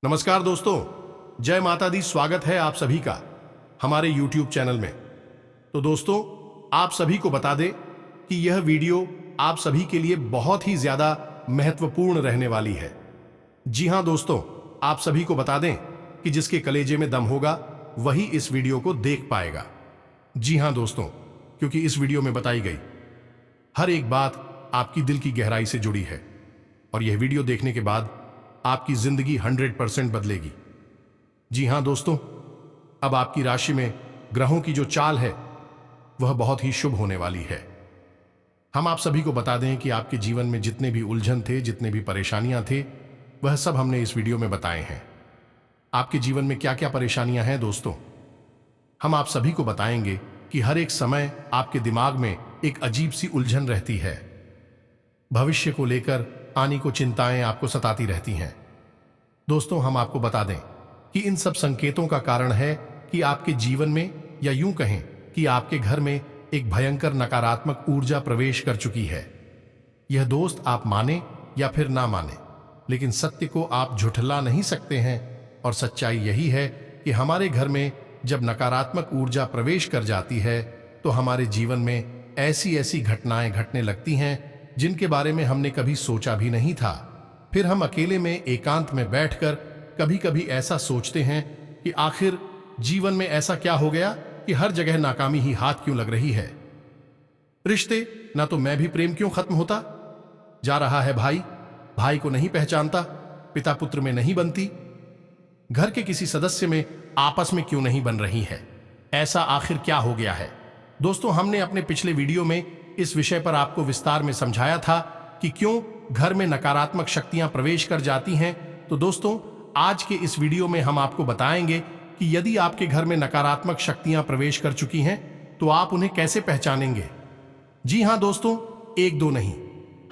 नमस्कार दोस्तों, जय माता दी। स्वागत है आप सभी का हमारे YouTube चैनल में। तो दोस्तों, आप सभी को बता दें कि यह वीडियो आप सभी के लिए बहुत ही ज्यादा महत्वपूर्ण रहने वाली है। जी हां दोस्तों, आप सभी को बता दें कि जिसके कलेजे में दम होगा वही इस वीडियो को देख पाएगा। जी हां दोस्तों, क्योंकि इस वीडियो में बताई गई हर एक बात आपकी दिल की गहराई से जुड़ी है और यह वीडियो देखने के बाद आपकी जिंदगी 100% बदलेगी। जी हां दोस्तों, अब आपकी राशि में ग्रहों की जो चाल है वह बहुत ही शुभ होने वाली है। हम आप सभी को बता दें कि आपके जीवन में जितने भी उलझन थे, जितने भी परेशानियां थे, वह सब हमने इस वीडियो में बताए हैं। आपके जीवन में क्या क्या परेशानियां हैं दोस्तों, हम आप सभी को बताएंगे कि हर एक समय आपके दिमाग में एक अजीब सी उलझन रहती है। भविष्य को लेकर आने को चिंताएं आपको सताती रहती हैं। दोस्तों, हम आपको बता दें कि इन सब संकेतों का कारण है कि आपके जीवन में, या यूं कहें कि आपके घर में एक भयंकर नकारात्मक ऊर्जा प्रवेश कर चुकी है। यह दोस्त आप माने या फिर ना माने, लेकिन सत्य को आप झुठला नहीं सकते हैं। और सच्चाई यही है कि हमारे घर में जब नकारात्मक ऊर्जा प्रवेश कर जाती है तो हमारे जीवन में ऐसी ऐसी घटनाएं घटने लगती हैं जिनके बारे में हमने कभी सोचा भी नहीं था। फिर हम अकेले में एकांत में बैठकर कभी कभी ऐसा सोचते हैं कि आखिर जीवन में ऐसा क्या हो गया कि हर जगह नाकामी ही हाथ क्यों लग रही है। रिश्ते, ना तो मैं भी प्रेम क्यों खत्म होता जा रहा है, भाई को नहीं पहचानता, पिता पुत्र में नहीं बनती, घर के किसी सदस्य में आपस में क्यों नहीं बन रही है, ऐसा आखिर क्या हो गया है। दोस्तों, हमने अपने पिछले वीडियो में इस विषय पर आपको विस्तार में समझाया था कि क्यों घर में नकारात्मक शक्तियां प्रवेश कर जाती हैं। तो दोस्तों, आज के इस वीडियो में हम आपको बताएंगे कि यदि आपके घर में नकारात्मक शक्तियां प्रवेश कर चुकी हैं तो आप उन्हें कैसे पहचानेंगे। जी हां दोस्तों, एक दो नहीं,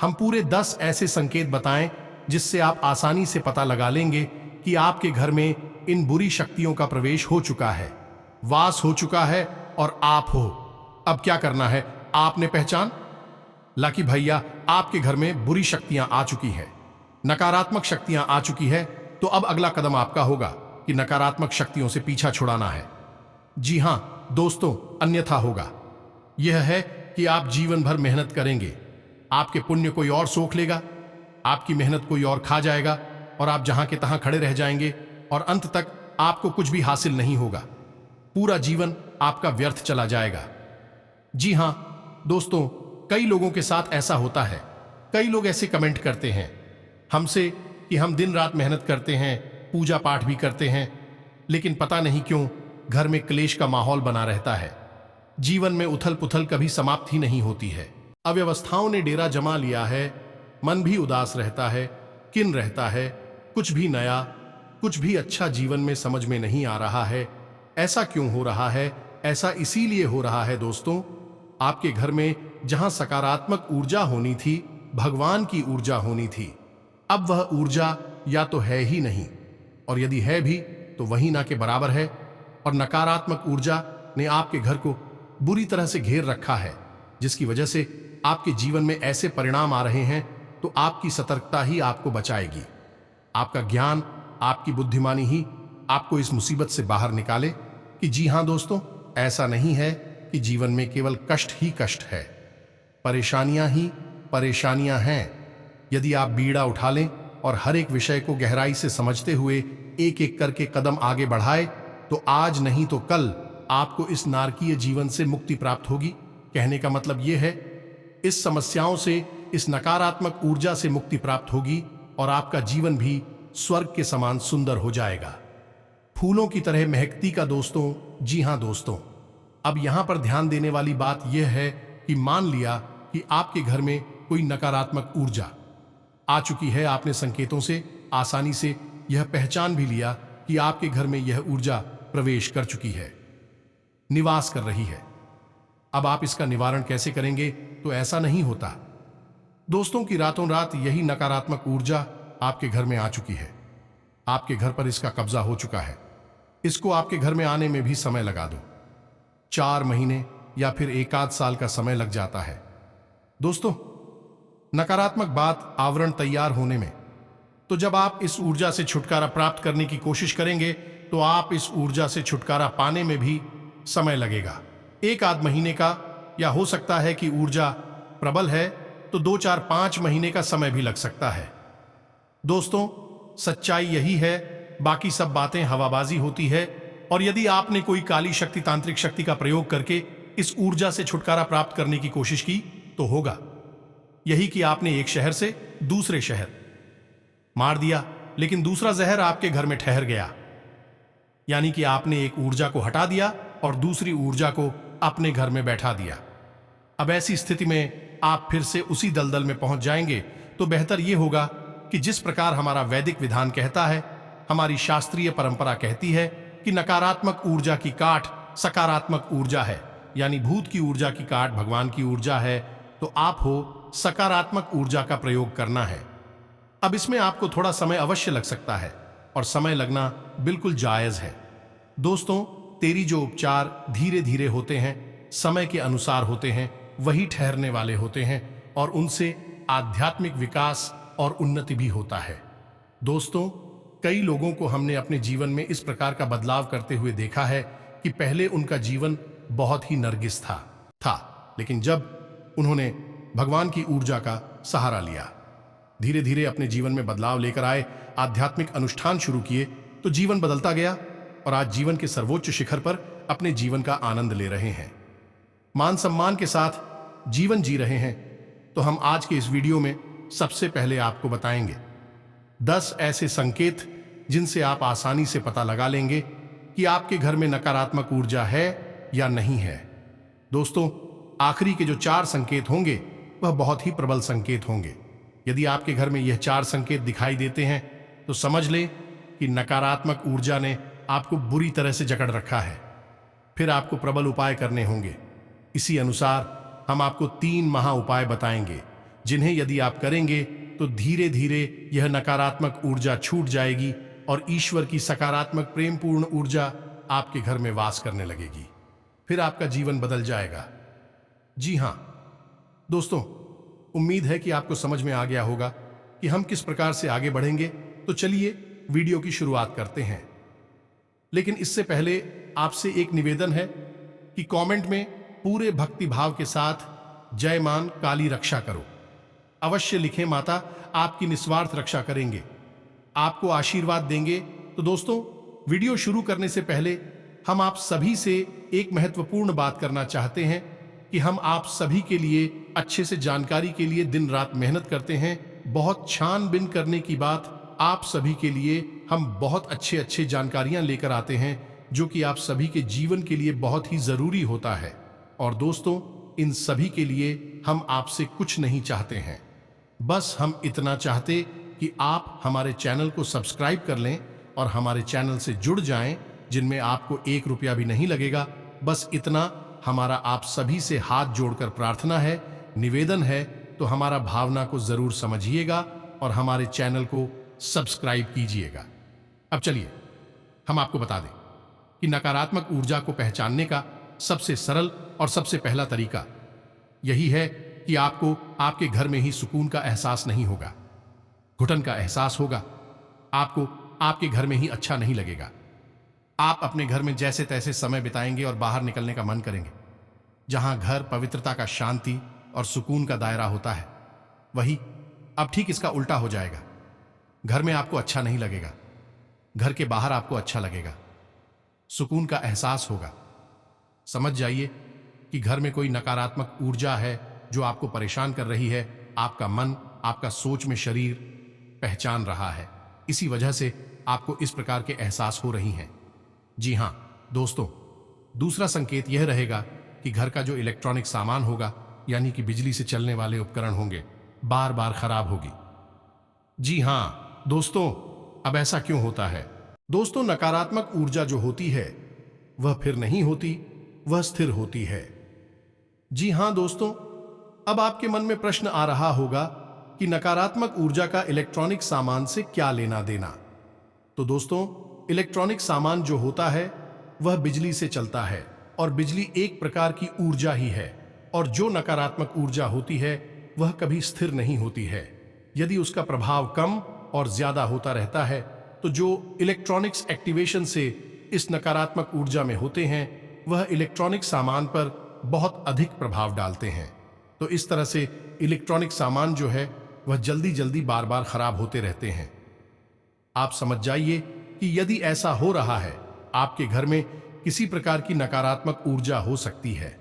हम पूरे 10 ऐसे संकेत बताएं जिससे आप आसानी से पता लगा लेंगे कि आपके घर में इन बुरी शक्तियों का प्रवेश हो चुका है, वास हो चुका है और आप हो। अब क्या करना है, आपने पहचान ला कि भैया आपके घर में बुरी शक्तियां आ चुकी है, नकारात्मक शक्तियां आ चुकी है। तो अब अगला कदम आपका होगा कि नकारात्मक शक्तियों से पीछा छुड़ाना है। जी हां दोस्तों, अन्यथा होगा यह है कि आप जीवन भर मेहनत करेंगे, आपके पुण्य कोई और सोख लेगा, आपकी मेहनत कोई और खा जाएगा और आप जहां के तहां खड़े रह जाएंगे और अंत तक आपको कुछ भी हासिल नहीं होगा। पूरा जीवन आपका व्यर्थ चला जाएगा। जी हां दोस्तों, कई लोगों के साथ ऐसा होता है। कई लोग ऐसे कमेंट करते हैं हमसे कि हम दिन रात मेहनत करते हैं, पूजा पाठ भी करते हैं, लेकिन पता नहीं क्यों घर में क्लेश का माहौल बना रहता है। जीवन में उथल पुथल कभी समाप्त ही नहीं होती है। अव्यवस्थाओं ने डेरा जमा लिया है, मन भी उदास रहता है, किन रहता है, कुछ भी नया, कुछ भी अच्छा जीवन में समझ में नहीं आ रहा है। ऐसा क्यों हो रहा है? ऐसा इसीलिए हो रहा है दोस्तों, आपके घर में जहां सकारात्मक ऊर्जा होनी थी, भगवान की ऊर्जा होनी थी, अब वह ऊर्जा या तो है ही नहीं, और यदि है भी तो वही ना के बराबर है। और नकारात्मक ऊर्जा ने आपके घर को बुरी तरह से घेर रखा है, जिसकी वजह से आपके जीवन में ऐसे परिणाम आ रहे हैं। तो आपकी सतर्कता ही आपको बचाएगी, आपका ज्ञान, आपकी बुद्धिमानी ही आपको इस मुसीबत से बाहर निकाले। कि जी हां दोस्तों, ऐसा नहीं है कि जीवन में केवल कष्ट ही कष्ट है, परेशानियां ही परेशानियां हैं। यदि आप बीड़ा उठा लें और हर एक विषय को गहराई से समझते हुए एक एक करके कदम आगे बढ़ाए तो आज नहीं तो कल आपको इस नारकीय जीवन से मुक्ति प्राप्त होगी। कहने का मतलब यह है, इस समस्याओं से, इस नकारात्मक ऊर्जा से मुक्ति प्राप्त होगी और आपका जीवन भी स्वर्ग के समान सुंदर हो जाएगा, फूलों की तरह महकती का दोस्तों। जी हां दोस्तों, अब यहां पर ध्यान देने वाली बात यह है कि मान लिया कि आपके घर में कोई नकारात्मक ऊर्जा आ चुकी है, आपने संकेतों से आसानी से यह पहचान भी लिया कि आपके घर में यह ऊर्जा प्रवेश कर चुकी है, निवास कर रही है। अब आप इसका निवारण कैसे करेंगे? तो ऐसा नहीं होता दोस्तों कि रातों रात यही नकारात्मक ऊर्जा आपके घर में आ चुकी है, आपके घर पर इसका कब्जा हो चुका है। इसको आपके घर में आने में भी समय लगा दो, 4 महीने या फिर 1 आध साल का समय लग जाता है दोस्तों। नकारात्मक बात आवरण तैयार होने में तो जब आप इस ऊर्जा से छुटकारा प्राप्त करने की कोशिश करेंगे तो आप इस ऊर्जा से छुटकारा पाने में भी समय लगेगा, 1 आध महीने का, या हो सकता है कि ऊर्जा प्रबल है तो 2, 4, 5 महीने का समय भी लग सकता है। दोस्तों, सच्चाई यही है, बाकी सब बातें हवाबाजी होती है। और यदि आपने कोई काली शक्ति, तांत्रिक शक्ति का प्रयोग करके इस ऊर्जा से छुटकारा प्राप्त करने की कोशिश की तो होगा यही कि आपने एक शहर से दूसरे शहर मार दिया, लेकिन दूसरा जहर आपके घर में ठहर गया। यानी कि आपने एक ऊर्जा को हटा दिया और दूसरी ऊर्जा को अपने घर में बैठा दिया। अब ऐसी स्थिति में आप फिर से उसी दलदल में पहुंच जाएंगे। तो बेहतर यह होगा कि जिस प्रकार हमारा वैदिक विधान कहता है, हमारी शास्त्रीय परंपरा कहती है कि नकारात्मक ऊर्जा की काट सकारात्मक ऊर्जा है, यानी भूत की ऊर्जा की काट भगवान की ऊर्जा है, तो आप हो सकारात्मक ऊर्जा का प्रयोग करना है। अब इसमें आपको थोड़ा समय अवश्य लग सकता है और समय लगना बिल्कुल जायज है। दोस्तों, तेरी जो उपचार धीरे धीरे होते हैं, समय के अनुसार होते हैं, वही ठहरने वाले होते हैं और उनसे आध्यात्मिक विकास और उन्नति भी होता है। दोस्तों, कई लोगों को हमने अपने जीवन में इस प्रकार का बदलाव करते हुए देखा है कि पहले उनका जीवन बहुत ही नरगिस था, लेकिन जब उन्होंने भगवान की ऊर्जा का सहारा लिया, धीरे धीरे अपने जीवन में बदलाव लेकर आए, आध्यात्मिक अनुष्ठान शुरू किए, तो जीवन बदलता गया और आज जीवन के सर्वोच्च शिखर पर अपने जीवन का आनंद ले रहे हैं, मान सम्मान के साथ जीवन जी रहे हैं। तो हम आज के इस वीडियो में सबसे पहले आपको बताएंगे 10 ऐसे संकेत जिनसे आप आसानी से पता लगा लेंगे कि आपके घर में नकारात्मक ऊर्जा है या नहीं है। दोस्तों, आखिरी के जो 4 संकेत होंगे वह बहुत ही प्रबल संकेत होंगे। यदि आपके घर में यह 4 संकेत दिखाई देते हैं तो समझ लें कि नकारात्मक ऊर्जा ने आपको बुरी तरह से जकड़ रखा है। फिर आपको प्रबल उपाय करने होंगे। इसी अनुसार हम आपको 3 महा उपाय बताएंगे, जिन्हें यदि आप करेंगे तो धीरे धीरे यह नकारात्मक ऊर्जा छूट जाएगी और ईश्वर की सकारात्मक प्रेमपूर्ण ऊर्जा आपके घर में वास करने लगेगी। फिर आपका जीवन बदल जाएगा। जी हां दोस्तों, उम्मीद है कि आपको समझ में आ गया होगा कि हम किस प्रकार से आगे बढ़ेंगे। तो चलिए वीडियो की शुरुआत करते हैं। लेकिन इससे पहले आपसे एक निवेदन है कि कमेंट में पूरे भक्ति भाव के साथ जय मान काली रक्षा करो अवश्य लिखें। माता आपकी निस्वार्थ रक्षा करेंगे, आपको आशीर्वाद देंगे। तो दोस्तों, वीडियो शुरू करने से पहले हम आप सभी से एक महत्वपूर्ण बात करना चाहते हैं कि हम आप सभी के लिए अच्छे से जानकारी के लिए दिन रात मेहनत करते हैं। बहुत छानबीन करने की बात, आप सभी के लिए हम बहुत अच्छे जानकारियां लेकर आते हैं जो कि आप सभी के जीवन के लिए बहुत ही जरूरी होता है। और दोस्तों, इन सभी के लिए हम आपसे कुछ नहीं चाहते हैं, बस हम इतना चाहते कि आप हमारे चैनल को सब्सक्राइब कर लें और हमारे चैनल से जुड़ जाएं, जिनमें आपको 1 रुपया भी नहीं लगेगा। बस इतना हमारा आप सभी से हाथ जोड़कर प्रार्थना है, निवेदन है। तो हमारा भावना को जरूर समझिएगा और हमारे चैनल को सब्सक्राइब कीजिएगा। अब चलिए हम आपको बता दें कि नकारात्मक ऊर्जा को पहचानने का सबसे सरल और सबसे पहला तरीका यही है कि आपको आपके घर में ही सुकून का एहसास नहीं होगा, घुटन का एहसास होगा। आपको आपके घर में ही अच्छा नहीं लगेगा। आप अपने घर में जैसे तैसे समय बिताएंगे और बाहर निकलने का मन करेंगे। जहां घर पवित्रता का, शांति और सुकून का दायरा होता है, वही अब ठीक इसका उल्टा हो जाएगा। घर में आपको अच्छा नहीं लगेगा, घर के बाहर आपको अच्छा लगेगा, सुकून का एहसास होगा। समझ जाइए कि घर में कोई नकारात्मक ऊर्जा है जो आपको परेशान कर रही है। आपका मन, आपका सोच में शरीर पहचान रहा है। इसी वजह से आपको इस प्रकार के एहसास हो रही हैं। जी हां दोस्तों, दूसरा संकेत यह रहेगा कि घर का जो इलेक्ट्रॉनिक सामान होगा, यानी कि बिजली से चलने वाले उपकरण होंगे, बार बार खराब होगी। जी हां दोस्तों, अब ऐसा क्यों होता है? दोस्तों, नकारात्मक ऊर्जा जो होती है वह फिर नहीं होती, वह स्थिर होती है। जी हां दोस्तों, अब आपके मन में प्रश्न आ रहा होगा कि नकारात्मक ऊर्जा का इलेक्ट्रॉनिक सामान से क्या लेना देना। तो दोस्तों, इलेक्ट्रॉनिक सामान जो होता है वह बिजली से चलता है और बिजली एक प्रकार की ऊर्जा ही है। और जो नकारात्मक ऊर्जा होती है वह कभी स्थिर नहीं होती है। यदि उसका प्रभाव कम और ज्यादा होता रहता है तो जो इलेक्ट्रॉनिक्स एक्टिवेशन से इस नकारात्मक ऊर्जा में होते हैं वह इलेक्ट्रॉनिक सामान पर बहुत अधिक प्रभाव डालते हैं। तो इस तरह से इलेक्ट्रॉनिक सामान जो है वह जल्दी जल्दी बार बार खराब होते रहते हैं। आप समझ जाइए कि यदि ऐसा हो रहा है आपके घर में किसी प्रकार की नकारात्मक ऊर्जा हो सकती है।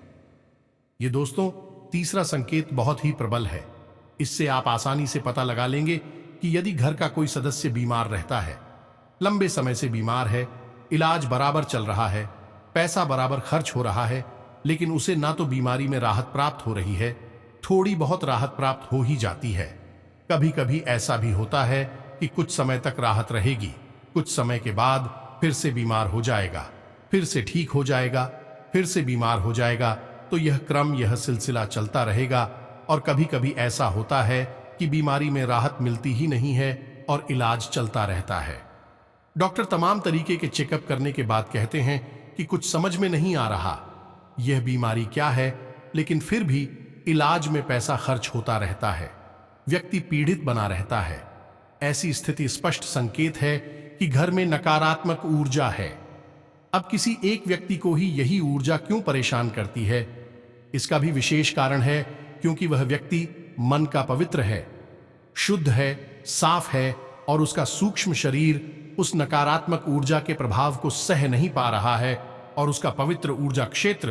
ये दोस्तों तीसरा संकेत बहुत ही प्रबल है। इससे आप आसानी से पता लगा लेंगे कि यदि घर का कोई सदस्य बीमार रहता है, लंबे समय से बीमार है, इलाज बराबर चल रहा है, पैसा बराबर खर्च हो रहा है, लेकिन उसे ना तो बीमारी में राहत प्राप्त हो रही है, थोड़ी बहुत राहत प्राप्त हो ही जाती है। कभी कभी ऐसा भी होता है कि कुछ समय तक राहत रहेगी, कुछ समय के बाद फिर से बीमार हो जाएगा, फिर से ठीक हो जाएगा, फिर से बीमार हो जाएगा। तो यह क्रम, यह सिलसिला चलता रहेगा। और कभी कभी ऐसा होता है कि बीमारी में राहत मिलती ही नहीं है और इलाज चलता रहता है। डॉक्टर तमाम तरीके के चेकअप करने के बाद कहते हैं कि कुछ समझ में नहीं आ रहा यह बीमारी क्या है, लेकिन फिर भी इलाज में पैसा खर्च होता रहता है, व्यक्ति पीड़ित बना रहता है। ऐसी स्थिति स्पष्ट संकेत है कि घर में नकारात्मक ऊर्जा है। अब किसी एक व्यक्ति को ही यही ऊर्जा क्यों परेशान करती है? इसका भी विशेष कारण है, क्योंकि वह व्यक्ति मन का पवित्र है, शुद्ध है, साफ है और उसका सूक्ष्म शरीर उस नकारात्मक ऊर्जा के प्रभाव को सह नहीं पा रहा है और उसका पवित्र ऊर्जा क्षेत्र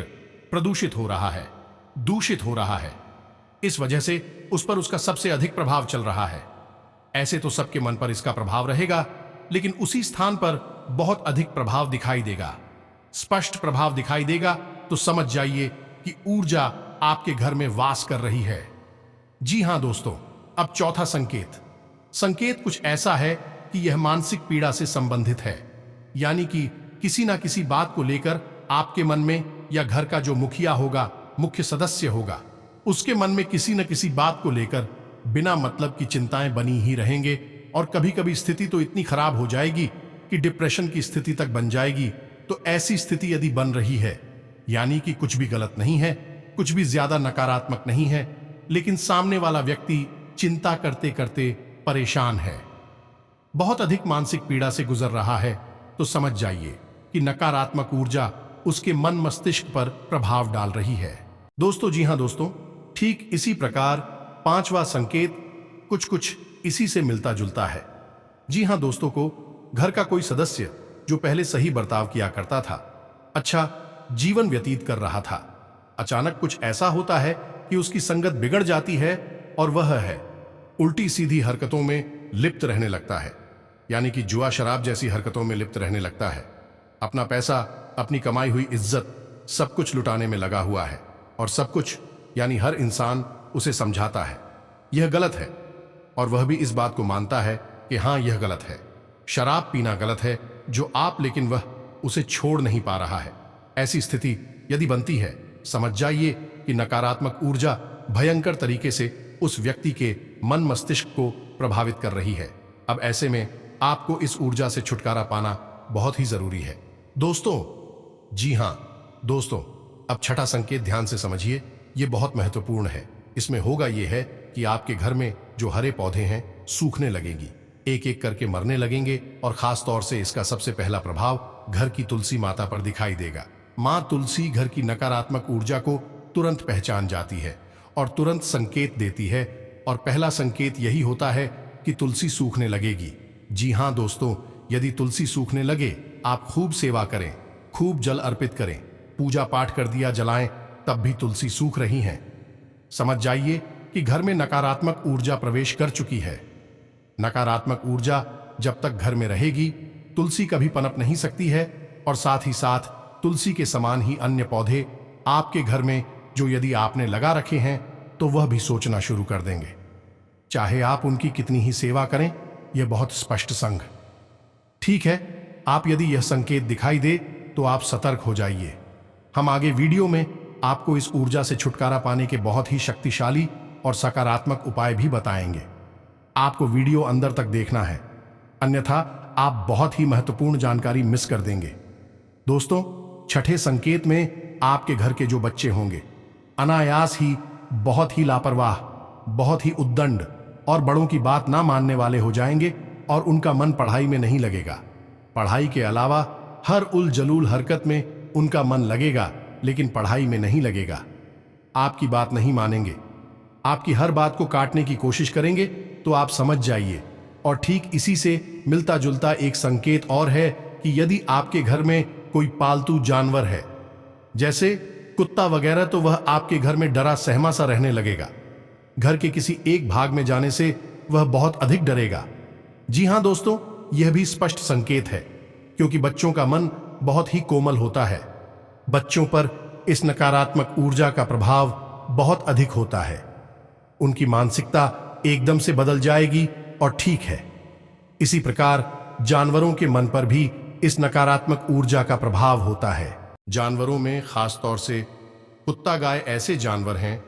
प्रदूषित हो रहा है, दूषित हो रहा है। इस वजह से उस पर उसका सबसे अधिक प्रभाव चल रहा है। ऐसे तो सबके मन पर इसका प्रभाव रहेगा, लेकिन उसी स्थान पर बहुत अधिक प्रभाव दिखाई देगा, स्पष्ट प्रभाव दिखाई देगा। तो समझ जाइए कि ऊर्जा आपके घर में वास कर रही है। जी हां दोस्तों, अब चौथा संकेत कुछ ऐसा है कि यह मानसिक पीड़ा से संबंधित है। यानी कि किसी ना किसी बात को लेकर आपके मन में, या घर का जो मुखिया होगा, मुख्य सदस्य होगा, उसके मन में किसी न किसी बात को लेकर बिना मतलब की चिंताएं बनी ही रहेंगे। और कभी कभी स्थिति तो इतनी खराब हो जाएगी कि डिप्रेशन की स्थिति तक बन जाएगी। तो ऐसी स्थिति यदि बन रही है, यानी कि कुछ भी गलत नहीं है, कुछ भी ज्यादा नकारात्मक नहीं है, लेकिन सामने वाला व्यक्ति चिंता करते करते परेशान है, बहुत अधिक मानसिक पीड़ा से गुजर रहा है, तो समझ जाइए कि नकारात्मक ऊर्जा उसके मन मस्तिष्क पर प्रभाव डाल रही है। दोस्तों, जी हां दोस्तों, ठीक इसी प्रकार पांचवा संकेत कुछ इसी से मिलता जुलता है। जी हां दोस्तों, को घर का कोई सदस्य जो पहले सही बर्ताव किया करता था, अच्छा जीवन व्यतीत कर रहा था, अचानक कुछ ऐसा होता है कि उसकी संगत बिगड़ जाती है और वह है उल्टी सीधी हरकतों में लिप्त रहने लगता है। यानी कि जुआ शराब जैसी हरकतों में लिप्त रहने लगता है। अपना पैसा, अपनी कमाई हुई इज्जत सब कुछ लुटाने में लगा हुआ है, और सब कुछ यानी हर इंसान उसे समझाता है यह गलत है, और वह भी इस बात को मानता है कि हां यह गलत है, शराब पीना गलत है जो आप, लेकिन वह उसे छोड़ नहीं पा रहा है। ऐसी स्थिति यदि बनती है, समझ जाइए कि नकारात्मक ऊर्जा भयंकर तरीके से उस व्यक्ति के मन मस्तिष्क को प्रभावित कर रही है। अब ऐसे में आपको इस ऊर्जा से छुटकारा पाना बहुत ही जरूरी है दोस्तों। जी हां दोस्तों, अब छठा संकेत ध्यान से समझिए, यह बहुत महत्वपूर्ण है। इसमें होगा यह है कि आपके घर में जो हरे पौधे हैं सूखने लगेंगी, एक एक करके मरने लगेंगे, और खास तौर से इसका सबसे पहला प्रभाव घर की तुलसी माता पर दिखाई देगा। मां तुलसी घर की नकारात्मक ऊर्जा को तुरंत पहचान जाती है और तुरंत संकेत देती है, और पहला संकेत यही होता है कि तुलसी सूखने लगेगी। जी हां दोस्तों, यदि तुलसी सूखने लगे, आप खूब सेवा करें, खूब जल अर्पित करें, पूजा पाठ कर दिया जलाएं, तब भी तुलसी सूख रही हैं, समझ जाइए कि घर में नकारात्मक ऊर्जा प्रवेश कर चुकी है। नकारात्मक ऊर्जा जब तक घर में रहेगी, तुलसी कभी पनप नहीं सकती है, और साथ ही साथ तुलसी के समान ही अन्य पौधे आपके घर में जो यदि आपने लगा रखे हैं, तो वह भी सोचना शुरू कर देंगे, चाहे आप उनकी कितनी ही सेवा करें। यह बहुत स्पष्ट संग ठीक है। आप यदि यह संकेत दिखाई दे तो आप सतर्क हो जाइए। हम आगे वीडियो में आपको इस ऊर्जा से छुटकारा पाने के बहुत ही शक्तिशाली और सकारात्मक उपाय भी बताएंगे। आपको वीडियो अंदर तक देखना है, अन्यथा आप बहुत ही महत्वपूर्ण जानकारी मिस कर देंगे। दोस्तों, छठे संकेत में आपके घर के जो बच्चे होंगे अनायास ही बहुत ही लापरवाह, बहुत ही उद्दंड और बड़ों की बात ना मानने वाले हो जाएंगे, और उनका मन पढ़ाई में नहीं लगेगा। पढ़ाई के अलावा हर उल जलूल हरकत में उनका मन लगेगा, लेकिन पढ़ाई में नहीं लगेगा। आपकी बात नहीं मानेंगे, आपकी हर बात को काटने की कोशिश करेंगे, तो आप समझ जाइए। और ठीक इसी से मिलता जुलता एक संकेत और है कि यदि आपके घर में कोई पालतू जानवर है, जैसे कुत्ता वगैरह, तो वह आपके घर में डरा सहमा सा रहने लगेगा। घर के किसी एक भाग में जाने से वह बहुत अधिक डरेगा। जी हां दोस्तों, यह भी स्पष्ट संकेत है, क्योंकि बच्चों का मन बहुत ही कोमल होता है। बच्चों पर इस नकारात्मक ऊर्जा का प्रभाव बहुत अधिक होता है। उनकी मानसिकता एकदम से बदल जाएगी और ठीक है। इसी प्रकार जानवरों के मन पर भी इस नकारात्मक ऊर्जा का प्रभाव होता है। जानवरों में खास तौर से कुत्ता, गाय ऐसे जानवर हैं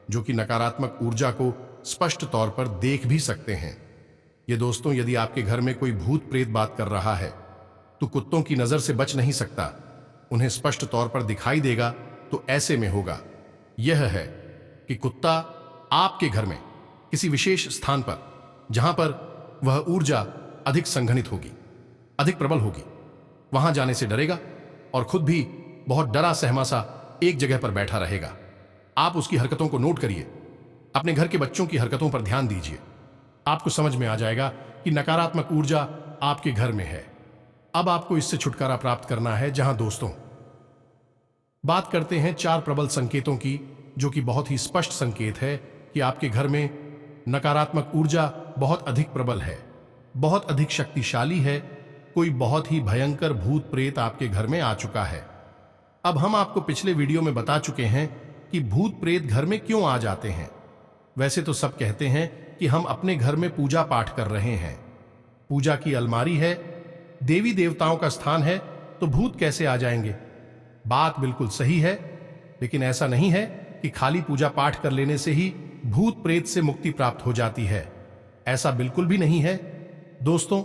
जो कि नकारात्मक ऊर्जा को स्पष्ट तौर पर देख भी सकते हैं। ये दोस्तों, यदि आपके घर में कोई भूत प्रेत बात कर रहा है, तो कुत्तों की नजर से बच नहीं सकता। उन्हें स्पष्ट तौर पर दिखाई देगा, तो ऐसे में होगा यह है कि कुत्ता आपके घर में किसी विशेष स्थान पर, जहां पर वह ऊर्जा अधिक संघनित होगी, अधिक प्रबल होगी, वहां जाने से डरेगा और खुद भी बहुत डरा सहमा सा एक जगह पर बैठा रहेगा। आप उसकी हरकतों को नोट करिए, अपने घर के बच्चों की हरकतों पर ध्यान दीजिए। आपको समझ में आ जाएगा कि नकारात्मक ऊर्जा आपके घर में है। अब आपको इससे छुटकारा प्राप्त करना है। जहां दोस्तों, बात करते हैं 4 प्रबल संकेतों की, जो कि बहुत ही स्पष्ट संकेत है कि आपके घर में नकारात्मक ऊर्जा बहुत अधिक प्रबल है, बहुत अधिक शक्तिशाली है। कोई बहुत ही भयंकर भूत प्रेत आपके घर में आ चुका है। अब हम आपको पिछले वीडियो में बता चुके हैं कि भूत प्रेत घर में क्यों आ जाते हैं। वैसे तो सब कहते हैं कि हम अपने घर में पूजा पाठ कर रहे हैं, पूजा की अलमारी है, देवी देवताओं का स्थान है, तो भूत कैसे आ जाएंगे। बात बिल्कुल सही है, लेकिन ऐसा नहीं है कि खाली पूजा पाठ कर लेने से ही भूत प्रेत से मुक्ति प्राप्त हो जाती है। ऐसा बिल्कुल भी नहीं है दोस्तों।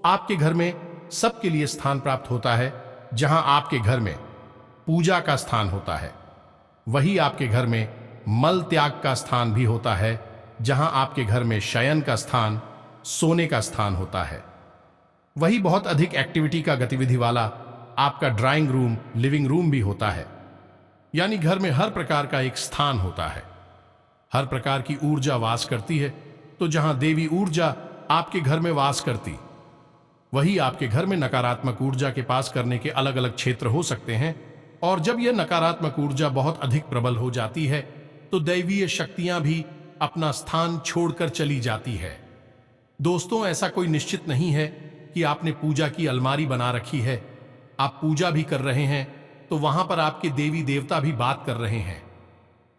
आपके घर में सबके लिए स्थान प्राप्त होता है। जहां आपके घर में पूजा का स्थान होता है, वही आपके घर में मल त्याग का स्थान भी होता है। जहां आपके घर में शयन का स्थान, सोने का स्थान होता है, वही बहुत अधिक एक्टिविटी का गतिविधि वाला आपका ड्राइंग रूम, लिविंग रूम भी होता है। यानी घर में हर प्रकार का एक स्थान होता है, हर प्रकार की ऊर्जा वास करती है। तो जहां देवी ऊर्जा आपके घर में वास करती, वही आपके घर में नकारात्मक ऊर्जा के पास करने के अलग अलग क्षेत्र हो सकते हैं। और जब यह नकारात्मक ऊर्जा बहुत अधिक प्रबल हो जाती है, तो दैवीय शक्तियां भी अपना स्थान छोड़कर चली जाती है। दोस्तों, ऐसा कोई निश्चित नहीं है कि आपने पूजा की अलमारी बना रखी है, आप पूजा भी कर रहे हैं, तो वहां पर आपके देवी देवता भी बात कर रहे हैं।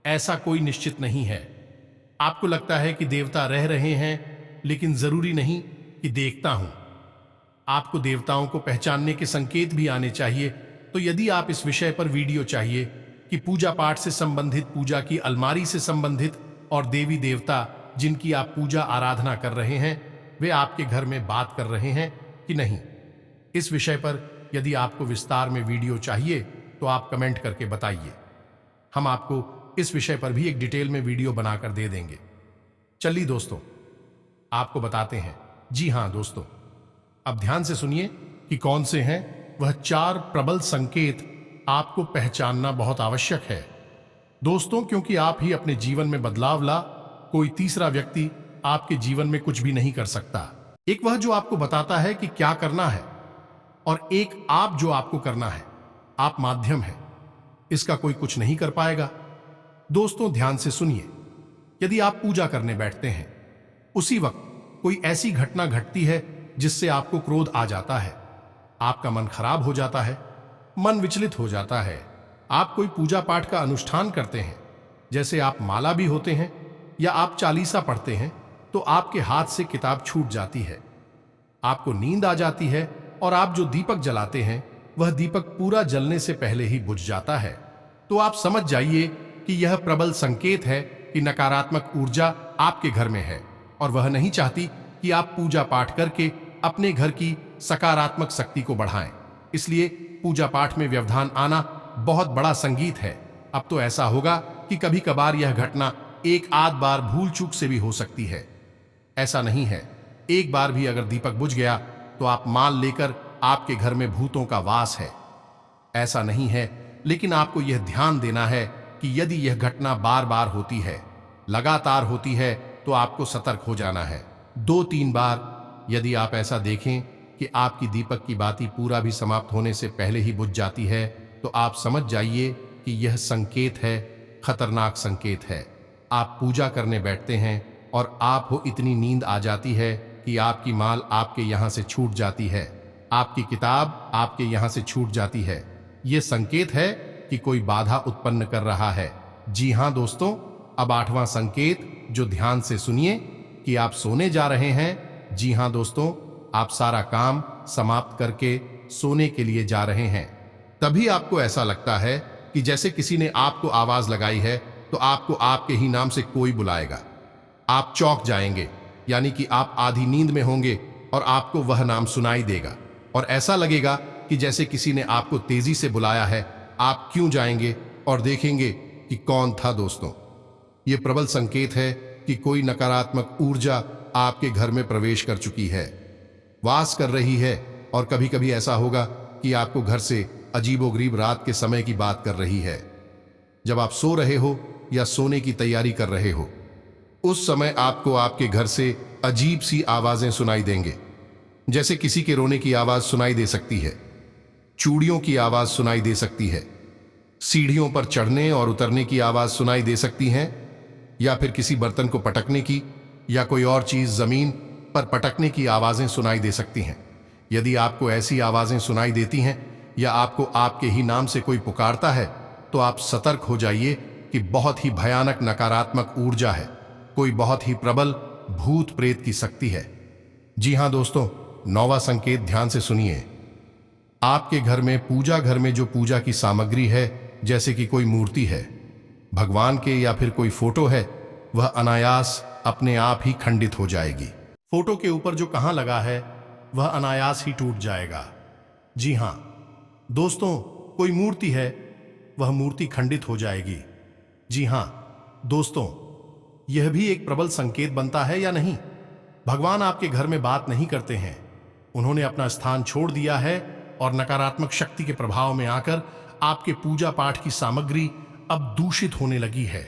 ऐसा कोई निश्चित नहीं है। आपको लगता है कि देवता रह रहे हैं, लेकिन जरूरी नहीं कि देखता हूं। आपको देवताओं को पहचानने के संकेत भी आने चाहिए। तो यदि आप इस विषय पर वीडियो चाहिए कि पूजा पाठ से संबंधित, पूजा की अलमारी से संबंधित और देवी देवता जिनकी आप पूजा आराधना कर रहे हैं, वे आपके घर में बात कर रहे हैं कि नहीं, इस विषय पर यदि आपको विस्तार में वीडियो चाहिए तो आप कमेंट करके बताइए। हम आपको इस विषय पर भी एक डिटेल में वीडियो बनाकर दे देंगे। चलिए दोस्तों, आपको बताते हैं। जी हां दोस्तों, अब ध्यान से सुनिए कि कौन से हैं वह 4 प्रबल संकेत आपको पहचानना बहुत आवश्यक है दोस्तों, क्योंकि आप ही अपने जीवन में बदलाव ला, कोई तीसरा व्यक्ति आपके जीवन में कुछ भी नहीं कर सकता। एक वह जो आपको बताता है कि क्या करना है, और एक आप जो आपको करना है। आप माध्यम हैं, इसका कोई कुछ नहीं कर पाएगा। दोस्तों ध्यान से सुनिए, यदि आप पूजा करने बैठते हैं, उसी वक्त कोई ऐसी घटना घटती है जिससे आपको क्रोध आ जाता है, आपका मन खराब हो जाता है, मन विचलित हो जाता है। आप कोई पूजा पाठ का अनुष्ठान करते हैं, जैसे आप माला भी होते हैं या आप चालीसा पढ़ते हैं, तो आपके हाथ से किताब छूट जाती है, आपको नींद आ जाती है, और आप जो दीपक जलाते हैं वह दीपक पूरा जलने से पहले ही बुझ जाता है। तो आप समझ जाइए कि यह प्रबल संकेत है कि नकारात्मक ऊर्जा आपके घर में है, और वह नहीं चाहती कि आप पूजा पाठ करके अपने घर की सकारात्मक शक्ति को बढ़ाएं। इसलिए पूजा पाठ में व्यवधान आना बहुत बड़ा संगीत है। अब तो ऐसा होगा कि कभी कभार यह घटना एक आध बार भूल चूक से भी हो सकती है। ऐसा नहीं है, एक बार भी अगर दीपक बुझ गया तो आप मान लेकर आपके घर में भूतों का वास है। ऐसा नहीं है, लेकिन आपको यह ध्यान देना है कि यदि यह घटना बार बार होती है, लगातार होती है, तो आपको सतर्क हो जाना है। 2-3 बार यदि आप ऐसा देखें कि आपकी दीपक की बाती पूरा भी समाप्त होने से पहले ही बुझ जाती है, तो आप समझ जाइए कि यह संकेत है, खतरनाक संकेत है। आप पूजा करने बैठते हैं और आपको इतनी नींद आ जाती है कि आपकी माल आपके यहाँ से छूट जाती है, आपकी किताब आपके यहाँ से छूट जाती है। यह संकेत है कि कोई बाधा उत्पन्न कर रहा है। जी हाँ दोस्तों, अब 8वां संकेत, जो ध्यान से सुनिए कि आप सोने जा रहे हैं। जी हाँ दोस्तों, आप सारा काम समाप्त करके सोने के लिए जा रहे हैं। तभी आपको ऐसा लगता है कि जैसे किसी ने आपको आवाज लगाई है, तो आपको आपके ही नाम से कोई बुलाएगा। आप चौंक जाएंगे, यानी कि आप आधी नींद में होंगे और आपको वह नाम सुनाई देगा और ऐसा लगेगा कि जैसे किसी ने आपको तेजी से बुलाया है। आप क्यों जाएंगे और देखेंगे कि कौन था। दोस्तों, यह प्रबल संकेत है कि कोई नकारात्मक ऊर्जा आपके घर में प्रवेश कर चुकी है, वास कर रही है। और कभी कभी ऐसा होगा कि आपको घर से अजीबोगरीब रात के समय की बात कर रही है, जब आप सो रहे हो या सोने की तैयारी कर रहे हो। उस समय आपको आपके घर से अजीब सी आवाजें सुनाई देंगे, जैसे किसी के रोने की आवाज सुनाई दे सकती है, चूड़ियों की आवाज सुनाई दे सकती है, सीढ़ियों पर चढ़ने और उतरने की आवाज सुनाई दे सकती है, या फिर किसी बर्तन को पटकने की या कोई और चीज जमीन पर पटकने की आवाजें सुनाई दे सकती हैं। यदि आपको ऐसी आवाजें सुनाई देती हैं या आपको आपके ही नाम से कोई पुकारता है, तो आप सतर्क हो जाइए कि बहुत ही भयानक नकारात्मक ऊर्जा है, कोई बहुत ही प्रबल भूत प्रेत की शक्ति है। जी हाँ दोस्तों, 9वां संकेत ध्यान से सुनिए। आपके घर में, पूजा घर में जो पूजा की सामग्री है, जैसे कि कोई मूर्ति है, भगवान के या फिर कोई फोटो है, वह अनायास अपने आप ही खंडित हो जाएगी। फोटो के ऊपर जो कहां लगा है वह अनायास ही टूट जाएगा। जी हां दोस्तों, कोई मूर्ति है, वह मूर्ति खंडित हो जाएगी। जी हां दोस्तों, यह भी एक प्रबल संकेत बनता है या नहीं। भगवान आपके घर में बात नहीं करते हैं, उन्होंने अपना स्थान छोड़ दिया है और नकारात्मक शक्ति के प्रभाव में आकर आपके पूजा पाठ की सामग्री अब दूषित होने लगी है।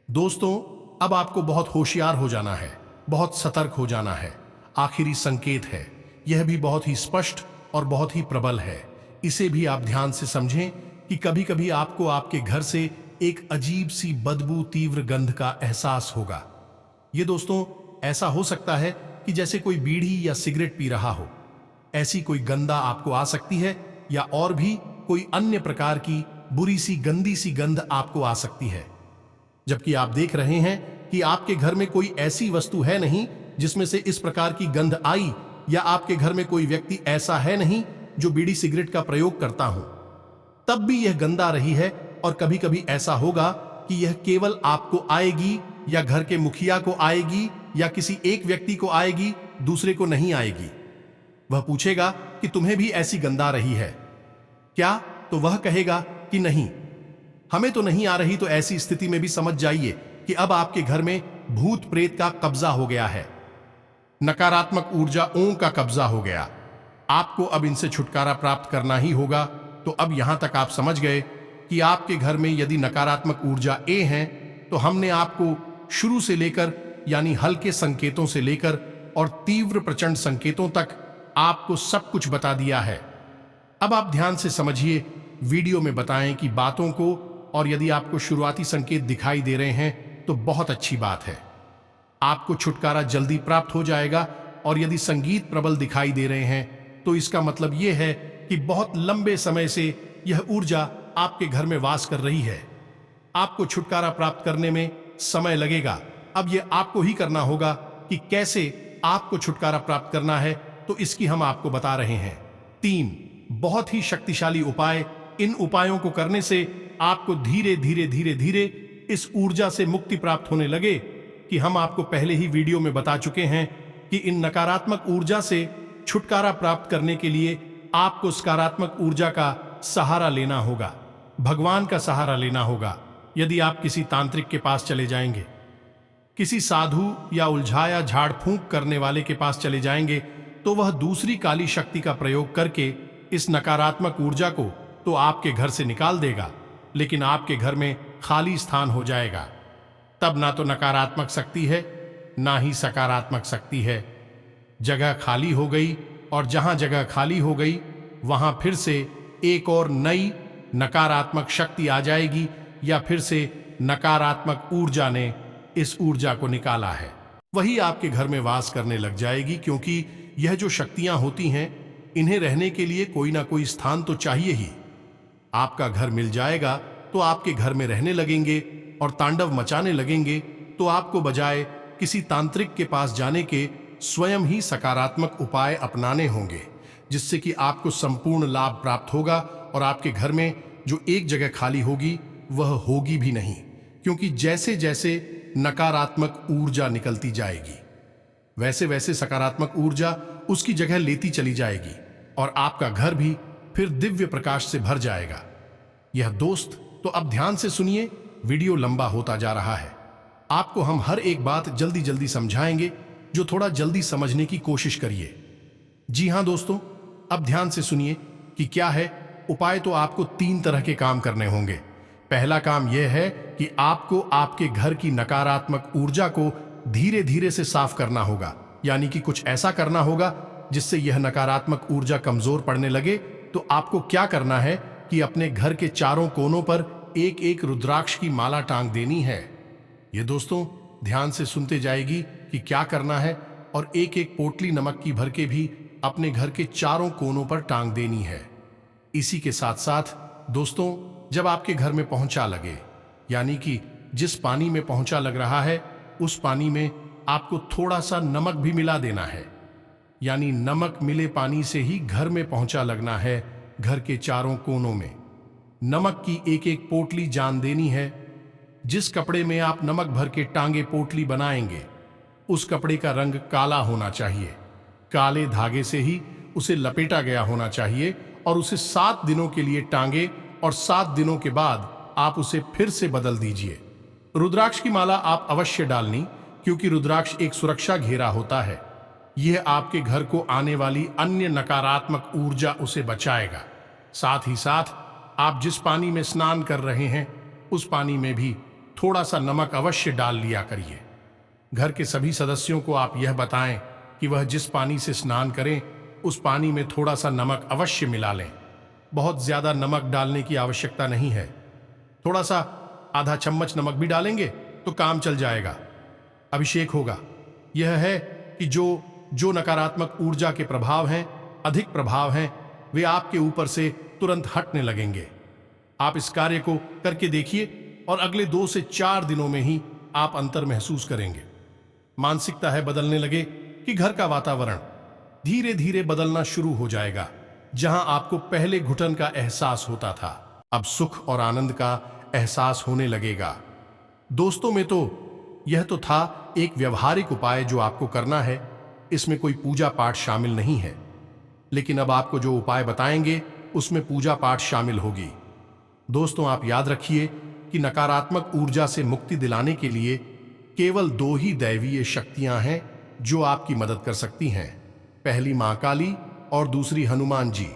दोस्तों, अब आपको बहुत होशियार हो जाना है, बहुत सतर्क हो जाना है। आखिरी संकेत है, यह भी बहुत ही स्पष्ट और बहुत ही प्रबल है। इसे भी आप ध्यान से समझें कि कभी कभी आपको आपके घर से एक अजीब सी बदबू, तीव्र गंध का एहसास होगा। ये दोस्तों ऐसा हो सकता है कि जैसे कोई बीड़ी या सिगरेट पी रहा हो, ऐसी कोई गंधा आपको आ सकती है, या और भी कोई अन्य प्रकार की बुरी सी, गंदी सी गंध आपको आ सकती है। जबकि आप देख रहे हैं कि आपके घर में कोई ऐसी वस्तु है नहीं जिसमें से इस प्रकार की गंध आई, या आपके घर में कोई व्यक्ति ऐसा है नहीं जो बीड़ी सिगरेट का प्रयोग करता हो, तब भी यह गंध आ रही है। और कभी कभी ऐसा होगा कि यह केवल आपको आएगी, या घर के मुखिया को आएगी, या किसी एक व्यक्ति को आएगी, दूसरे को नहीं आएगी। वह पूछेगा कि तुम्हें भी ऐसी गंध आ रही है क्या, तो वह कहेगा कि नहीं, हमें तो नहीं आ रही। तो ऐसी स्थिति में भी समझ जाइए कि अब आपके घर में भूत प्रेत का कब्जा हो गया है, नकारात्मक ऊर्जाओं का कब्जा हो गया। आपको अब इनसे छुटकारा प्राप्त करना ही होगा। तो अब यहां तक आप समझ गए कि आपके घर में यदि नकारात्मक ऊर्जा ए है, तो हमने आपको शुरू से लेकर, यानी हल्के संकेतों से लेकर और तीव्र प्रचंड संकेतों तक आपको सब कुछ बता दिया है। अब आप ध्यान से समझिए, वीडियो में बताएं कि बातों को, और यदि आपको शुरुआती संकेत दिखाई दे रहे हैं तो बहुत अच्छी बात है, आपको छुटकारा जल्दी प्राप्त हो जाएगा। और यदि संगीत प्रबल दिखाई दे रहे हैं तो इसका मतलब यह है कि बहुत लंबे समय से यह ऊर्जा आपके घर में वास कर रही है। आपको छुटकारा प्राप्त करने में समय लगेगा। अब यह आपको ही करना होगा कि कैसे आपको छुटकारा प्राप्त करना है, तो इसकी हम आपको बता रहे हैं 3 बहुत ही शक्तिशाली उपाय। इन उपायों को करने से आपको धीरे धीरे धीरे धीरे इस ऊर्जा से मुक्ति प्राप्त होने लगे, कि हम आपको पहले ही वीडियो में बता चुके हैं कि इन नकारात्मक ऊर्जा से छुटकारा प्राप्त करने के लिए आपको सकारात्मक ऊर्जा का सहारा लेना होगा, भगवान का सहारा लेना होगा। यदि आप किसी तांत्रिक के पास चले जाएंगे, किसी साधु या उलझाया झाड़ फूंक करने वाले के पास चले जाएंगे तो वह दूसरी काली शक्ति का प्रयोग करके इस नकारात्मक ऊर्जा को तो आपके घर से निकाल देगा, लेकिन आपके घर में खाली स्थान हो जाएगा। तब ना तो नकारात्मक शक्ति है, ना ही सकारात्मक शक्ति है। जगह खाली हो गई, और जहां जगह खाली हो गई वहां फिर से एक और नई नकारात्मक शक्ति आ जाएगी, या फिर से नकारात्मक ऊर्जा ने इस ऊर्जा को निकाला है, वही आपके घर में वास करने लग जाएगी। क्योंकि यह जो शक्तियां होती हैं, इन्हें रहने के लिए कोई ना कोई स्थान तो चाहिए ही। आपका घर मिल जाएगा तो आपके घर में रहने लगेंगे और तांडव मचाने लगेंगे, तो आपको बजाय किसी तांत्रिक के पास जाने के स्वयं ही सकारात्मक उपाय अपनाने होंगे, जिससे कि आपको संपूर्ण लाभ प्राप्त होगा और आपके घर में जो एक जगह खाली होगी वह होगी भी नहीं। क्योंकि जैसे जैसे नकारात्मक ऊर्जा निकलती जाएगी वैसे वैसे सकारात्मक ऊर्जा उसकी जगह लेती चली जाएगी और आपका घर भी फिर दिव्य प्रकाश से भर जाएगा। यह दोस्त तो अब ध्यान से सुनिए, वीडियो लंबा होता जा रहा है। आपको हम हर एक बात जल्दी जल्दी समझाएंगे, जो थोड़ा जल्दी समझने की कोशिश करिए। जी हां दोस्तों, अब ध्यान से सुनिए कि क्या है उपाय। तो आपको 3 तरह के काम करने होंगे। पहला काम यह है कि आपको आपके घर की नकारात्मक ऊर्जा को धीरे धीरे से साफ करना होगा, यानी कि कुछ ऐसा करना होगा जिससे यह नकारात्मक ऊर्जा कमजोर पड़ने लगे। तो आपको क्या करना है कि अपने घर के चारों कोनों पर एक एक रुद्राक्ष की माला टांग देनी है। ये दोस्तों ध्यान से सुनते जाएगी कि क्या करना है, और एक एक पोटली नमक की भर के भी अपने घर के चारों कोनों पर टांग देनी है। इसी के साथ साथ दोस्तों, जब आपके घर में पहुंचा लगे, यानी कि जिस पानी में पहुंचा लग रहा है उस पानी में आपको थोड़ा सा नमक भी मिला देना है। यानी नमक मिले पानी से ही घर में पहुंचा लगना है। घर के चारों कोनों में नमक की एक एक पोटली जान देनी है। जिस कपड़े में आप नमक भर के टांगे पोटली बनाएंगे उस कपड़े का रंग काला होना चाहिए। काले धागे से ही उसे लपेटा गया होना चाहिए और उसे 7 दिनों के लिए टांगे, और 7 दिनों के बाद आप उसे फिर से बदल दीजिए। रुद्राक्ष की माला आप अवश्य डालनी, क्योंकि रुद्राक्ष एक सुरक्षा घेरा होता है। यह आपके घर को आने वाली अन्य नकारात्मक ऊर्जा उसे बचाएगा। साथ ही साथ आप जिस पानी में स्नान कर रहे हैं उस पानी में भी थोड़ा सा नमक अवश्य डाल लिया करिए। घर के सभी सदस्यों को आप यह बताएं कि वह जिस पानी से स्नान करें उस पानी में थोड़ा सा नमक अवश्य मिला लें। बहुत ज्यादा नमक डालने की आवश्यकता नहीं है, थोड़ा सा आधा चम्मच नमक भी डालेंगे तो काम चल जाएगा। अभिषेक होगा। यह है कि जो नकारात्मक ऊर्जा के प्रभाव हैं, अधिक प्रभाव हैं, वे आपके ऊपर से तुरंत हटने लगेंगे। आप इस कार्य को करके देखिए और अगले 2 से 4 दिनों में ही आप अंतर महसूस करेंगे। मानसिकता है बदलने लगे कि घर का वातावरण धीरे धीरे बदलना शुरू हो जाएगा। जहां आपको पहले घुटन का एहसास होता था, अब सुख और आनंद का एहसास होने लगेगा। दोस्तों में तो यह तो था एक व्यवहारिक उपाय जो आपको करना है, इसमें कोई पूजा पाठ शामिल नहीं है। लेकिन अब आपको जो उपाय बताएंगे उसमें पूजा पाठ शामिल होगी। दोस्तों आप याद रखिए कि नकारात्मक ऊर्जा से मुक्ति दिलाने के लिए केवल 2 ही दैवीय शक्तियां हैं जो आपकी मदद कर सकती हैं। पहली मां काली और दूसरी हनुमान जी।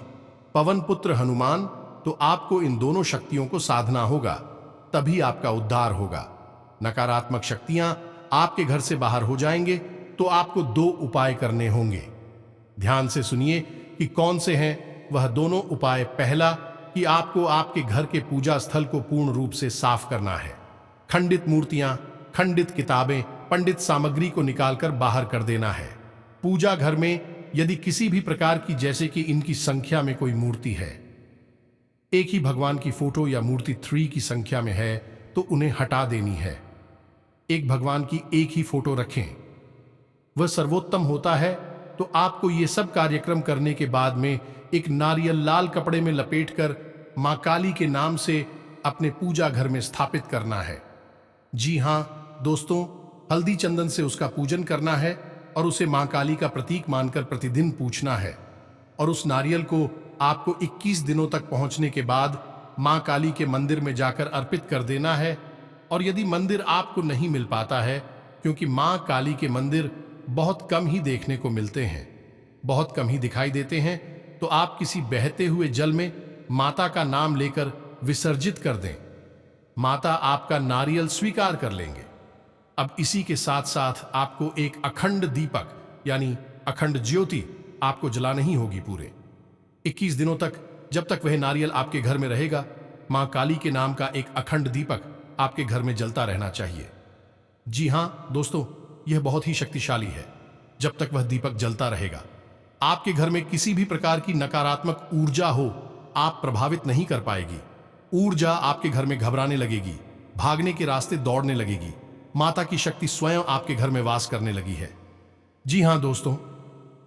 पवन पुत्र हनुमान। तो आपको इन दोनों शक्तियों को साधना होगा, तभी आपका उद्धार होगा। नकारात्मक शक्तियां आपके घर से बाहर हो जाएंगे तो आपको 2 उपाय करने होंगे। ध्यान से सुनिए कि कौन से हैं वह दोनों उपाय। पहला कि आपको आपके घर के पूजा स्थल को पूर्ण रूप से साफ करना है। खंडित मूर्तियां, खंडित किताबें, पंडित सामग्री को निकालकर बाहर कर देना है। पूजा घर में यदि किसी भी प्रकार की, जैसे कि इनकी संख्या में कोई मूर्ति है, एक ही भगवान की फोटो या मूर्ति 3 की संख्या में है, तो उन्हें हटा देनी है। एक भगवान की एक ही फोटो रखें, वह सर्वोत्तम होता है। तो आपको ये सब कार्यक्रम करने के बाद में एक नारियल लाल कपड़े में लपेटकर मां काली के नाम से अपने पूजा घर में स्थापित करना है। जी हां दोस्तों, हल्दी चंदन से उसका पूजन करना है और उसे मां काली का प्रतीक मानकर प्रतिदिन पूछना है। और उस नारियल को आपको 21 दिनों तक पहुंचने के बाद मां काली के मंदिर में जाकर अर्पित कर देना है। और यदि मंदिर आपको नहीं मिल पाता है क्योंकि मां काली के मंदिर बहुत कम ही देखने को मिलते हैं, बहुत कम ही दिखाई देते हैं। तो आप किसी बहते हुए जल में माता का नाम लेकर विसर्जित कर दें, माता आपका नारियल स्वीकार कर लेंगे। अब इसी के साथ साथ आपको एक अखंड दीपक यानी अखंड ज्योति आपको जलानी ही होगी पूरे 21 दिनों तक। जब तक वह नारियल आपके घर में रहेगा, मां काली के नाम का एक अखंड दीपक आपके घर में जलता रहना चाहिए। जी हां दोस्तों, यह बहुत ही शक्तिशाली है। जब तक वह दीपक जलता रहेगा, आपके घर में किसी भी प्रकार की नकारात्मक ऊर्जा हो, आप प्रभावित नहीं कर पाएगी। ऊर्जा आपके घर में घबराने लगेगी, भागने के रास्ते दौड़ने लगेगी। माता की शक्ति स्वयं आपके घर में वास करने लगी है। जी हां दोस्तों,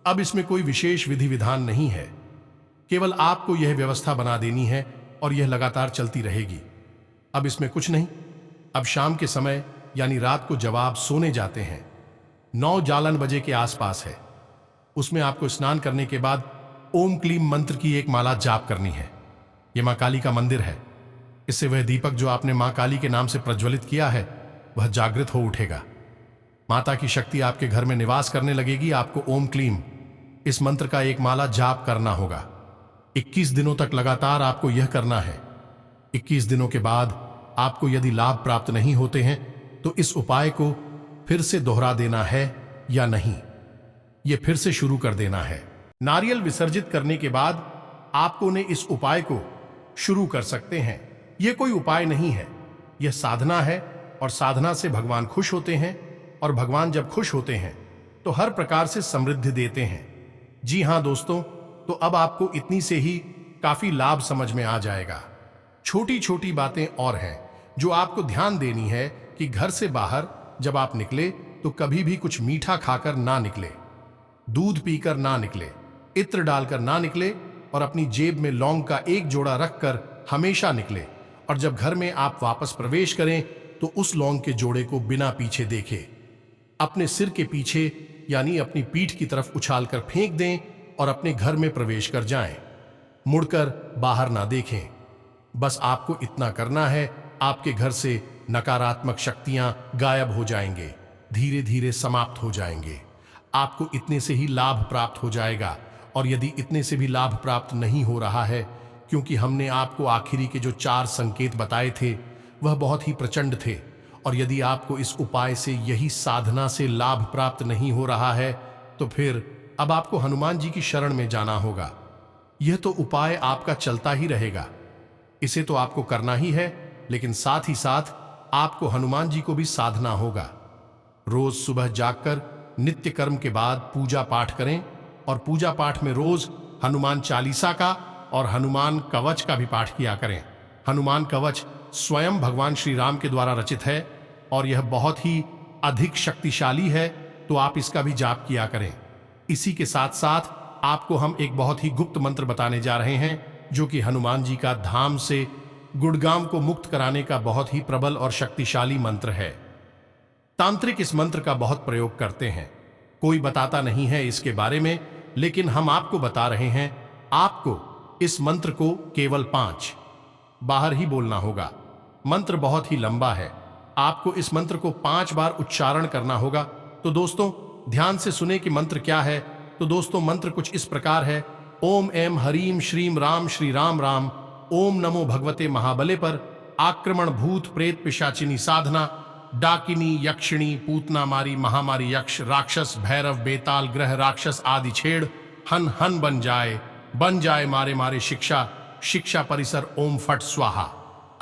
अब इसमें कोई विशेष विधि विधान नहीं है, केवल आपको यह व्यवस्था बना देनी है और यह लगातार चलती रहेगी। अब इसमें कुछ नहीं। अब शाम के समय यानी रात को जब आप सोने जाते हैं, 9 बजे के आसपास है, उसमें आपको स्नान करने के बाद ओम क्लीम मंत्र की एक माला जाप करनी है। यह मां काली का मंदिर है। इससे वह दीपक जो आपने मां काली के नाम से प्रज्वलित किया है, वह जागृत हो उठेगा। माता की शक्ति आपके घर में निवास करने लगेगी। आपको ओम क्लीम इस मंत्र का एक माला जाप करना होगा। 21 दिनों तक लगातार आपको यह करना है। 21 दिनों के बाद आपको यदि लाभ प्राप्त नहीं होते हैं तो इस उपाय को फिर से दोहरा देना है या नहीं, यह फिर से शुरू कर देना है। नारियल विसर्जित करने के बाद आपको ने इस उपाय को शुरू कर सकते हैं। यह कोई उपाय नहीं है, यह साधना है और साधना से भगवान खुश होते हैं और भगवान जब खुश होते हैं तो हर प्रकार से समृद्धि देते हैं। जी हां दोस्तों, तो अब आपको इतनी से ही काफी लाभ समझ में आ जाएगा। छोटी छोटी बातें और हैं जो आपको ध्यान देनी है कि घर से बाहर जब आप निकले तो कभी भी कुछ मीठा खाकर ना निकले, दूध पीकर ना निकले, इत्र डालकर ना निकले और अपनी जेब में लौंग का एक जोड़ा रखकर हमेशा निकले। और जब घर में आप वापस प्रवेश करें तो उस लौंग के जोड़े को बिना पीछे देखे अपने सिर के पीछे यानी अपनी पीठ की तरफ उछालकर फेंक दें और अपने घर में प्रवेश कर जाएं। मुड़कर बाहर ना देखें। बस आपको इतना करना है, आपके घर से नकारात्मक शक्तियां गायब हो जाएंगे, धीरे धीरे समाप्त हो जाएंगे। आपको इतने से ही लाभ प्राप्त हो जाएगा। और यदि इतने से भी लाभ प्राप्त नहीं हो रहा है, क्योंकि हमने आपको आखिरी के जो 4 संकेत बताए थे वह बहुत ही प्रचंड थे, और यदि आपको इस उपाय से, यही साधना से लाभ प्राप्त नहीं हो रहा है, तो फिर अब आपको हनुमान जी की शरण में जाना होगा। यह तो उपाय आपका चलता ही रहेगा, इसे तो आपको करना ही है, लेकिन साथ ही साथ आपको हनुमान जी को भी साधना होगा। रोज सुबह जागकर नित्य कर्म के बाद पूजा पाठ करें, और पूजा पाठ में रोज हनुमान चालीसा का और हनुमान कवच का भी पाठ किया करें। हनुमान कवच स्वयं भगवान श्री राम के द्वारा रचित है और यह बहुत ही अधिक शक्तिशाली है, तो आप इसका भी जाप किया करें। इसी के साथ साथ आपको हम एक बहुत ही गुप्त मंत्र बताने जा रहे हैं, जो कि हनुमान जी का धाम से गुड़गांव को मुक्त कराने का बहुत ही प्रबल और शक्तिशाली मंत्र है। तांत्रिक इस मंत्र का बहुत प्रयोग करते हैं, कोई बताता नहीं है इसके बारे में, लेकिन हम आपको बता रहे हैं। आपको इस मंत्र को केवल 5 बार ही बोलना होगा। मंत्र बहुत ही लंबा है, आपको इस मंत्र को 5 बार उच्चारण करना होगा। तो दोस्तों ध्यान से सुने कि मंत्र क्या है। तो दोस्तों मंत्र कुछ इस प्रकार है। ओम ऐं हरीम श्रीम राम श्री राम राम। ओम नमो भगवते महाबले पर। आक्रमण भूत प्रेत पिशाचिनी साधना, डाकिनी यक्षिणी पूतना मारी महामारी यक्ष राक्षस भैरव बेताल ग्रह राक्षस आदि छेड़ हन हन बन जाए मारे मारे शिक्षा शिक्षा परिसर ओम फट स्वाहा।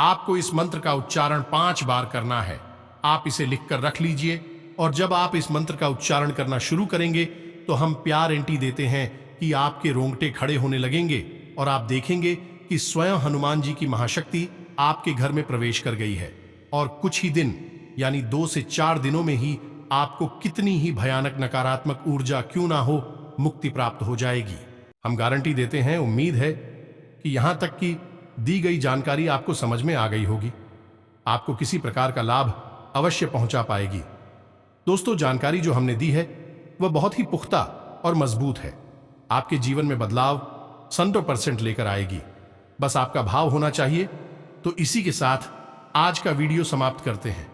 आपको इस मंत्र का उच्चारण 5 बार करना है। आप इसे लिखकर रख लीजिए, और जब आप इस मंत्र का उच्चारण करना शुरू करेंगे तो हम प्यार एंटी देते हैं कि आपके रोंगटे खड़े होने लगेंगे और आप देखेंगे कि स्वयं हनुमान जी की महाशक्ति आपके घर में प्रवेश कर गई है। और कुछ ही दिन यानी 2 से 4 दिनों में ही आपको कितनी ही भयानक नकारात्मक ऊर्जा क्यों ना हो, मुक्ति प्राप्त हो जाएगी। हम गारंटी देते हैं। उम्मीद है कि यहां तक की दी गई जानकारी आपको समझ में आ गई होगी, आपको किसी प्रकार का लाभ अवश्य पहुंचा पाएगी। दोस्तों जानकारी जो हमने दी है वह बहुत ही पुख्ता और मजबूत है, आपके जीवन में बदलाव 100% लेकर आएगी। बस आपका भाव होना चाहिए। तो इसी के साथ आज का वीडियो समाप्त करते हैं।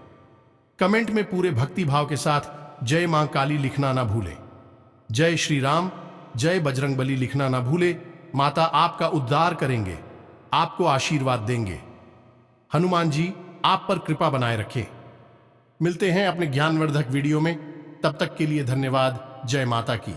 कमेंट में पूरे भक्ति भाव के साथ जय मां काली लिखना ना भूलें। जय श्री राम, जय बजरंगबली लिखना ना भूले। माता आपका उद्धार करेंगे, आपको आशीर्वाद देंगे। हनुमान जी आप पर कृपा बनाए रखें। मिलते हैं अपने ज्ञानवर्धक वीडियो में, तब तक के लिए धन्यवाद। जय माता की।